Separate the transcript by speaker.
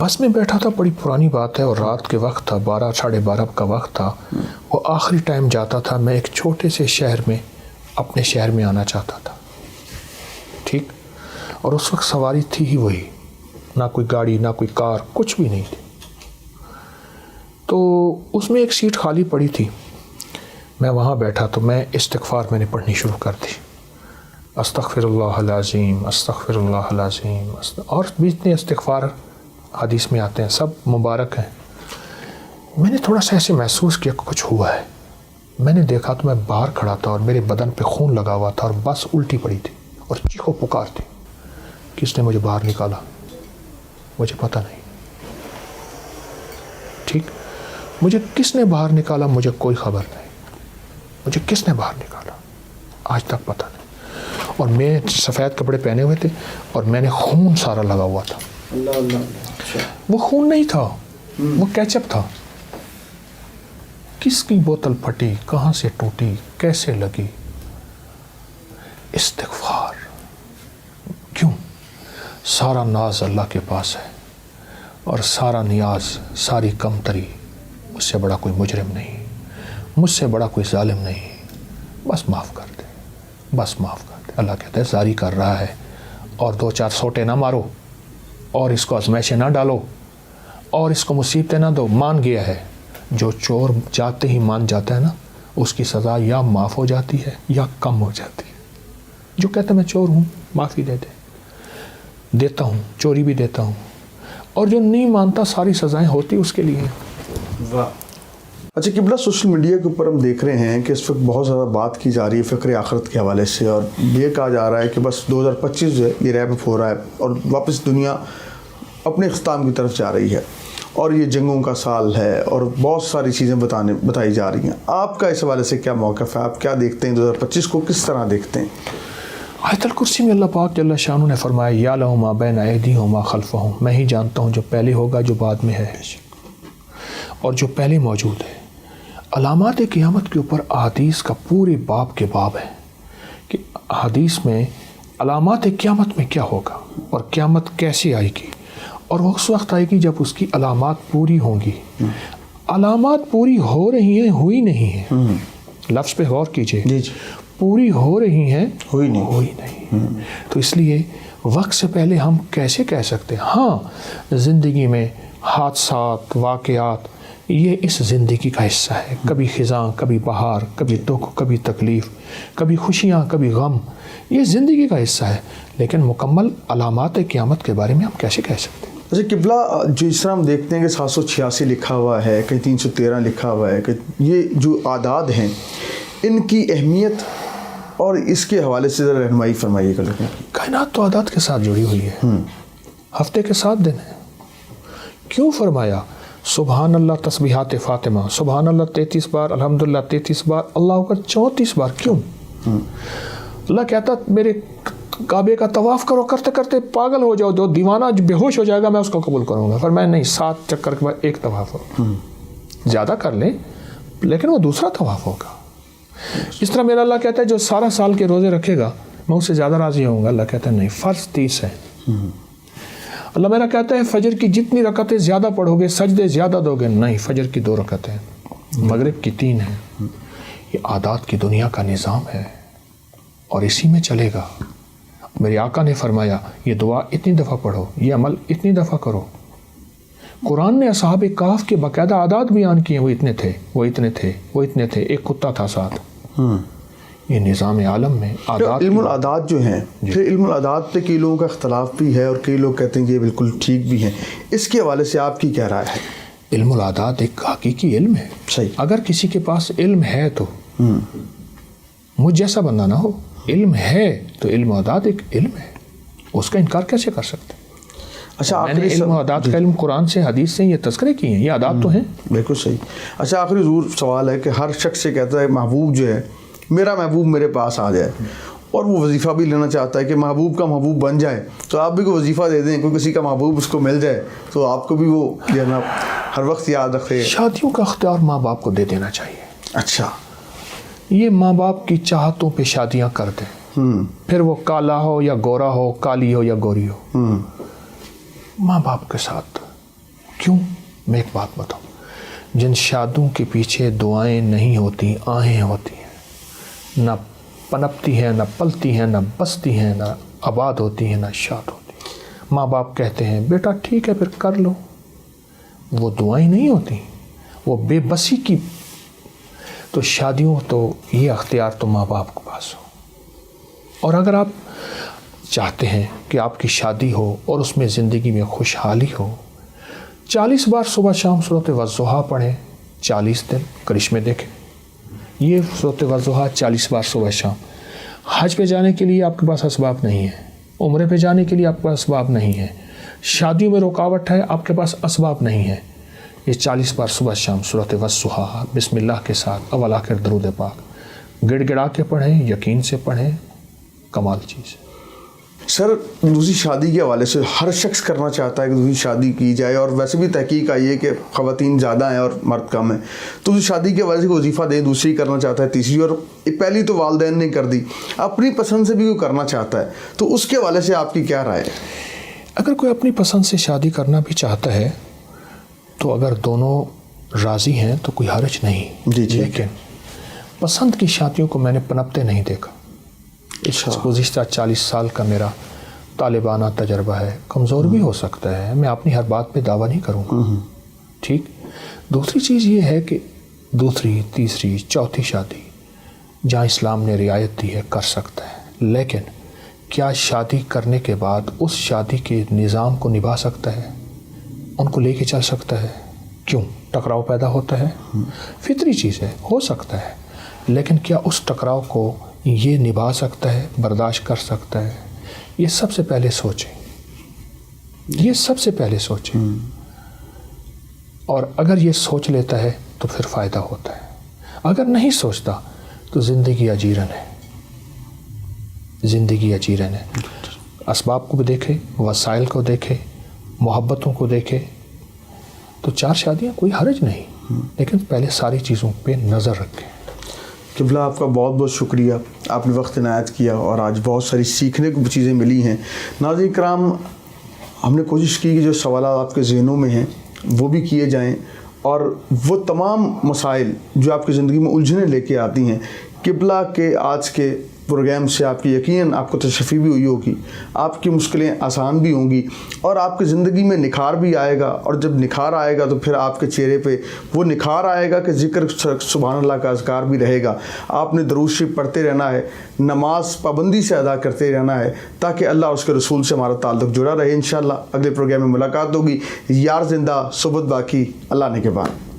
Speaker 1: بس میں بیٹھا تھا، بڑی پرانی بات ہے، اور رات کے وقت تھا، 12 ساڑھے 12 کا وقت تھا، وہ آخری ٹائم جاتا تھا. میں ایک چھوٹے سے شہر میں اپنے شہر میں آنا چاہتا تھا، ٹھیک، اور اس وقت سواری تھی ہی وہی، نہ کوئی گاڑی نہ کوئی کار، کچھ بھی نہیں تھی. تو اس میں ایک سیٹ خالی پڑی تھی، میں وہاں بیٹھا. تو میں استغفار میں نے پڑھنی شروع کر دی، استغفر اللہ العظیم استغفر اللہ العظیم، اور بھی اتنے استغفار حدیث میں آتے ہیں، سب مبارک ہیں. میں نے تھوڑا سا ایسے محسوس کیا کہ کچھ ہوا ہے. میں نے دیکھا تو میں باہر کھڑا تھا اور میرے بدن پہ خون لگا ہوا تھا اور بس الٹی پڑی تھی اور چیخو پکار تھی. کس نے مجھے باہر نکالا مجھے پتہ نہیں، ٹھیک، مجھے کس نے باہر نکالا مجھے کوئی خبر نہیں، مجھے کس نے باہر نکالا آج تک پتہ نہیں. اور میں سفید کپڑے پہنے ہوئے تھے اور میں نے خون سارا لگا ہوا تھا.
Speaker 2: اللہ اللہ.
Speaker 1: وہ خون نہیں تھا، وہ کیچپ تھا. کس کی بوتل پھٹی، کہاں سے ٹوٹی، کیسے لگی؟ استغفار. کیوں؟ سارا ناز اللہ کے پاس ہے اور سارا نیاز، ساری کمتری مجھ سے بڑا کوئی مجرم نہیں، مجھ سے بڑا کوئی ظالم نہیں. بس معاف کر دے، بس معاف کر دے. اللہ کہتا ہے زاری کر رہا ہے اور 2-4 سوٹے نہ مارو اور اس کو آزمائشیں نہ ڈالو اور اس کو مصیبتیں نہ دو. مان گیا ہے. جو چور جاتے ہی مان جاتا ہے نا، اس کی سزا یا معاف ہو جاتی ہے یا کم ہو جاتی ہے. جو کہتا ہے میں چور ہوں معافی دے دے، دیتا ہوں، چوری بھی دیتا ہوں. اور جو نہیں مانتا ساری سزائیں ہوتی اس کے لیے.
Speaker 2: واہ. اچھا قبلہ، سوشل میڈیا کے اوپر ہم دیکھ رہے ہیں کہ اس وقت بہت زیادہ بات کی جا رہی ہے فکر آخرت کے حوالے سے، اور یہ کہا جا رہا ہے کہ بس 2025 جو ہے یہ ریپ اپ ہو رہا ہے اور واپس دنیا اپنے اختتام کی طرف جا رہی ہے، اور یہ جنگوں کا سال ہے اور بہت ساری چیزیں بتائی جا رہی ہیں. آپ کا اس حوالے سے کیا موقف ہے؟ آپ کیا دیکھتے ہیں 2025 کو، کس طرح دیکھتے ہیں؟
Speaker 1: آیت الکرسی میں اللہ پاک جل شانہ نے فرمایا یعلم ما بین ایدیہم وما خلفہم، میں ہی جانتا ہوں جو پہلے ہوگا جو بعد میں ہے اور جو پہلے موجود ہے. علامات قیامت کے اوپر احادیث کا پورے باب کے باب ہے کہ حدیث میں علامات قیامت میں کیا ہوگا اور قیامت کیسے آئے گی، اور وہ اس وقت آئے گی جب اس کی علامات پوری ہوں گی. علامات پوری ہو رہی ہیں، ہوئی نہیں ہیں. لفظ پہ غور کیجئے، پوری ہو رہی ہیں، ہوئی نہیں. تو اس لیے وقت سے پہلے ہم کیسے کہہ سکتے ہیں؟ ہاں، زندگی میں حادثات، واقعات، یہ اس زندگی کا حصہ ہے. کبھی خزاں، کبھی بہار، کبھی دکھ، کبھی تکلیف، کبھی خوشیاں، کبھی غم، یہ زندگی کا حصہ ہے. لیکن مکمل علامات قیامت کے بارے میں ہم کیسے کہہ سکتے ہیں؟
Speaker 2: اچھا قبلہ، جو اس طرح ہم دیکھتے ہیں کہ 786 لکھا ہوا ہے، کہیں 313 لکھا ہوا ہے، کہ یہ جو اعداد ہیں ان کی اہمیت اور اس کے حوالے سے ذرا رہنمائی فرمائیے گا.
Speaker 1: کائنات تو اعداد کے ساتھ جڑی ہوئی ہے، ہفتے کے 7 دن ہیں. کیوں فرمایا سبحان اللہ تسبیحات فاطمہ، سبحان اللہ 33 بار، الحمدللہ 33 بار، اللہ اکبر 34 بار؟ کیوں؟ اللہ کہتا میرے کعبے کا طواف کرو، کرتے کرتے پاگل ہو جاؤ، جو دیوانہ بے ہوش ہو جائے گا میں اس کو قبول کروں گا. پر میں نہیں، 7 چکر کے بعد ایک طواف ہو، زیادہ کر لیں لیکن وہ دوسرا طواف ہوگا. اس طرح میرا اللہ کہتا ہے جو سارا سال کے روزے رکھے گا میں اس سے زیادہ راضی ہوں گا. اللہ کہتا ہے نہیں، فرض 30 ہے. اللہ میرا کہتا ہے فجر کی جتنی رکعتیں زیادہ پڑھو گے سجدے زیادہ دو گے، نہیں، فجر کی 2 رکعتیں، مغرب کی 3 ہیں. یہ عادات کی دنیا کا نظام ہے اور اسی میں چلے گا. میرے آقا نے فرمایا یہ دعا اتنی دفعہ پڑھو، یہ عمل اتنی دفعہ کرو. قرآن نے اصحاب کہف کے باقاعدہ عادات بیان کیے، وہ اتنے تھے، وہ اتنے تھے، وہ اتنے تھے، ایک کتا تھا ساتھ. یہ نظام عالم میں عادات،
Speaker 2: علم العادات جو ہیں، پھر علم العادات پہ کئی لوگوں کا اختلاف بھی ہے اور کئی لوگ کہتے ہیں کہ یہ بالکل ٹھیک بھی ہیں. اس کے حوالے سے آپ کی کیا رائے ہے؟
Speaker 1: علم العادات ایک حقیقی علم ہے.
Speaker 2: صحیح.
Speaker 1: اگر کسی کے پاس علم ہے تو مجھ جیسا بندہ نہ ہو، علم ہے تو علم العادات ایک علم ہے، اس کا انکار کیسے کر سکتے ہیں؟
Speaker 2: اچھا،
Speaker 1: میں نے علم عادات کا علم قرآن سے، حدیث سے یہ تذکرے کیے ہیں، یہ عادات تو ہیں.
Speaker 2: بالکل صحیح. اچھا آخری ضرور سوال ہے کہ ہر شخص سے کہتا ہے محبوب جو ہے، میرا محبوب میرے پاس آ جائے، اور وہ وظیفہ بھی لینا چاہتا ہے کہ محبوب کا محبوب بن جائے. تو آپ بھی کوئی وظیفہ دے دیں، کوئی کسی کا محبوب اس کو مل جائے تو آپ کو بھی وہ جو ہے نا ہر وقت یاد رکھے.
Speaker 1: شادیوں کا اختیار ماں باپ کو دے دینا چاہیے.
Speaker 2: اچھا،
Speaker 1: یہ ماں باپ کی چاہتوں پہ شادیاں کر دیں، پھر وہ کالا ہو یا گورا ہو، کالی ہو یا گوری ہو، ماں باپ کے ساتھ کیوں؟ میں ایک بات بتاؤں، جن شادیوں کے پیچھے دعائیں نہیں ہوتی، آہیں ہوتی ہیں، نہ پنپتی ہیں، نہ پلتی ہیں، نہ بستی ہیں، نہ آباد ہوتی ہیں، نہ شاد ہوتی ہیں۔ ماں باپ کہتے ہیں بیٹا ٹھیک ہے پھر کر لو، وہ دعائیں نہیں ہوتی، وہ بے بسی کی۔ تو شادیوں تو یہ اختیار تو ماں باپ کے پاس ہو، اور اگر آپ چاہتے ہیں کہ آپ کی شادی ہو اور اس میں زندگی میں خوشحالی ہو، 40 بار صبح شام سورۃ والضحیٰ پڑھیں، 40 دن کرشمے دیکھیں۔ یہ سورۃ والضحیٰ 40 بار صبح شام۔ حج پہ جانے کے لیے آپ کے پاس اسباب نہیں ہے، عمرے پہ جانے کے لیے آپ کے پاس اسباب نہیں ہے، شادیوں میں رکاوٹ ہے آپ کے پاس اسباب نہیں ہے، یہ 40 بار صبح شام سورۃ والضحیٰ بسم اللہ کے ساتھ اول آخر درود پاک گڑ گڑا کے پڑھیں، یقین سے پڑھیں، کمال چیز ہے۔
Speaker 2: سر دوسری شادی کے حوالے سے ہر شخص کرنا چاہتا ہے کہ دوسری شادی کی جائے، اور ویسے بھی تحقیق آئی ہے کہ خواتین زیادہ ہیں اور مرد کم ہیں، تو دوسری شادی کے حوالے سے وظیفہ دیں، دوسری کرنا چاہتا ہے، تیسری، اور پہلی تو والدین نے کر دی، اپنی پسند سے بھی کوئی کرنا چاہتا ہے، تو اس کے حوالے سے آپ کی کیا رائے ہے؟
Speaker 1: اگر کوئی اپنی پسند سے شادی کرنا بھی چاہتا ہے تو اگر دونوں راضی ہیں تو کوئی حرج نہیں، لیکن پسند کی شادیوں کو میں نے پنپتے نہیں دیکھا۔ گزشتہ 40 سال کا میرا طالبانہ تجربہ ہے، کمزور بھی ہو سکتا ہے، میں اپنی ہر بات پہ دعویٰ نہیں کروں گا، ٹھیک۔ دوسری چیز یہ ہے کہ دوسری، تیسری، چوتھی شادی جہاں اسلام نے رعایت دی ہے کر سکتا ہے، لیکن کیا شادی کرنے کے بعد اس شادی کے نظام کو نبھا سکتا ہے، ان کو لے کے چل سکتا ہے؟ کیوں؟ ٹکراؤ پیدا ہوتا ہے، فطری چیز ہے، ہو سکتا ہے، لیکن کیا اس ٹکراؤ کو یہ نبھا سکتا ہے، برداشت کر سکتا ہے؟ یہ سب سے پہلے سوچیں، یہ سب سے پہلے سوچیں، اور اگر یہ سوچ لیتا ہے تو پھر فائدہ ہوتا ہے، اگر نہیں سوچتا تو زندگی اجیرن ہے، زندگی اجیرن ہے۔ اسباب کو بھی دیکھے، وسائل کو دیکھے، محبتوں کو دیکھے، تو 4 شادیاں کوئی حرج نہیں، لیکن پہلے ساری چیزوں پہ نظر رکھیں۔
Speaker 2: قبلہ آپ کا بہت بہت شکریہ، آپ نے وقت عنایت کیا اور آج بہت ساری سیکھنے کو چیزیں ملی ہیں۔ ناظرین کرام، ہم نے کوشش کی کہ جو سوالات آپ کے ذہنوں میں ہیں وہ بھی کیے جائیں، اور وہ تمام مسائل جو آپ کی زندگی میں الجھنیں لے کے آتی ہیں، قبلہ کے آج کے پروگرام سے آپ کی یقیناً آپ کو تشفی بھی ہوئی ہوگی، آپ کی مشکلیں آسان بھی ہوں گی، اور آپ کی زندگی میں نکھار بھی آئے گا، اور جب نکھار آئے گا تو پھر آپ کے چہرے پہ وہ نکھار آئے گا کہ ذکر سبحان اللہ کا اذکار بھی رہے گا۔ آپ نے درود شریف پڑھتے رہنا ہے، نماز پابندی سے ادا کرتے رہنا ہے، تاکہ اللہ اور اس کے رسول سے ہمارا تعلق جڑا رہے۔ انشاءاللہ اگلے پروگرام میں ملاقات ہوگی۔ یار زندہ صحبت باقی، اللہ نے کے بعد۔